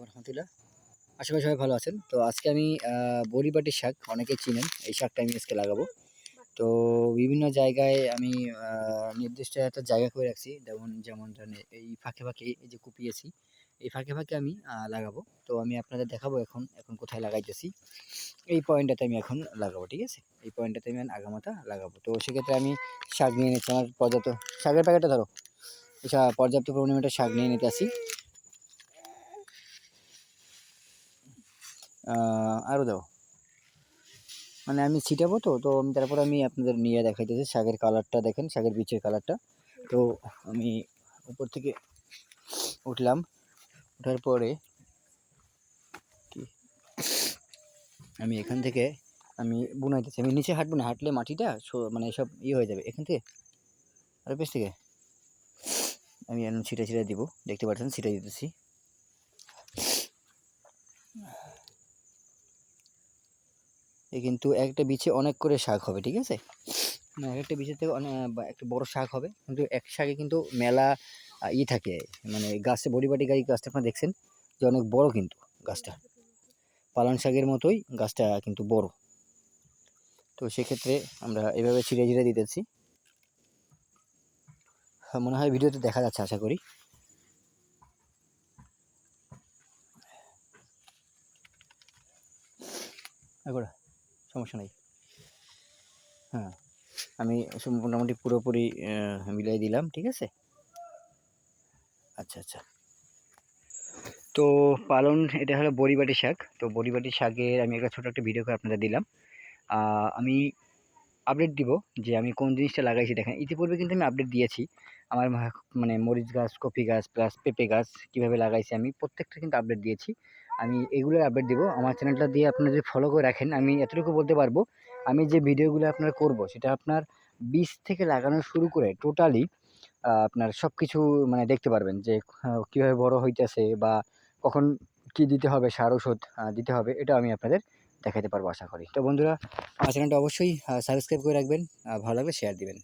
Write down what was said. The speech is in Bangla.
রহমতুল্লাহ। আশা করি সবাই ভালো আছেন। তো আজকে আমি বড়িবাটি শাক অনেকেই চিনেন। এই শাকটা আমি আজকে লাগাবো। তো বিভিন্ন জায়গায় আমি নির্দিষ্ট একটা জায়গা করে রাখছি। যেমন ধরেন এই ফাঁকে এই যে কুপিয়েছি, এই ফাঁকে আমি লাগাবো। তো আমি আপনাদের দেখাবো এখন কোথায় লাগাইতেছি। এই পয়েন্টটাতে আমি এখন লাগাবো, ঠিক আছে? এই পয়েন্টটাতে আমি আগামাথা লাগাবো। তো সেক্ষেত্রে আমি শাক নিয়ে নিচ্ছি আমার পর্যাপ্ত। শাকের প্যাকেটটা ধরো। পর্যাপ্ত পরিমাণে শাক নিয়ে নিতে আসি। আরও দাও, মানে আমি ছিটাবো তো আমি তারপরে আমি আপনাদের নিয়ে দেখাইতেছি। শাকের কালারটা দেখেন, শাকের বীজের কালারটা। তো আমি উপর থেকে উঠলাম, ওঠার পরে কি আমি এখান থেকে আমি বুনাইতেছি। আমি নিচে হাঁটবো না, হাঁটলে মাটিটা মানে সব হয়ে যাবে। এখান থেকে আর পেছ থেকে আমি এখন ছিটা দিব, দেখতে পাচ্ছেন ছিটা দিতেছি। কিন্তু একটা বিছে অনেক করে শাক হবে, ঠিক আছে? না, একটা বিচের থেকে অনেক একটা বড় শাক হবে, কিন্তু এক শাকে কিন্তু মেলা থাকে, মানে গাছে বড়িবাটি গাছটা আপনারা দেখছেন যে অনেক বড়, কিন্তু গাছটা পালং শাকের মতোই গাছটা কিন্তু বড়। তো সেক্ষেত্রে আমরা এভাবে ছিঁড়ে দিতেছি। মনে হয় ভিডিওতে দেখা যাচ্ছে, আশা করি। সমস্যা নাই। হ্যাঁ, আমি মোটামুটি পুরোপুরি মিলাই দিলাম, ঠিক আছে? আচ্ছা। তো এটা হলো বড়িবাটি শাক। তো বড়িবাটি শাকের আমি একটা ছোট একটা ভিডিও করে আপনাদের দিলাম। আমি আপডেট দিব যে আমি কোন জিনিসটা লাগাইছি। দেখেন, ইতিপূর্বে কিন্তু আমি আপডেট দিয়েছি আমার মানে মরিচ গাছ, কফি গাছ প্লাস পেঁপে গাছ কীভাবে লাগাইছি, আমি প্রত্যেকটা কিন্তু আপডেট দিয়েছি। আমি এগুলোর আপডেট দিব। আমার চ্যানেলটা দিয়ে আপনারা যদি ফলো করে রাখেন, আমি এতটুকু বলতে পারবো, আমি যে ভিডিওগুলো আপনার করব সেটা আপনার বীজ থেকে লাগানো শুরু করে টোটালি আপনার সব কিছু মানে দেখতে পারবেন যে কীভাবে বড় হইতেছে বা কখন কি দিতে হবে, সার ওষুধ দিতে হবে, এটা আমি আপনাদের দেখাতে পারবো আশা করি। তো বন্ধুরা, আমার চ্যানেলটা অবশ্যই সাবস্ক্রাইব করে রাখবেন, ভালো লাগলে শেয়ার দিবেন।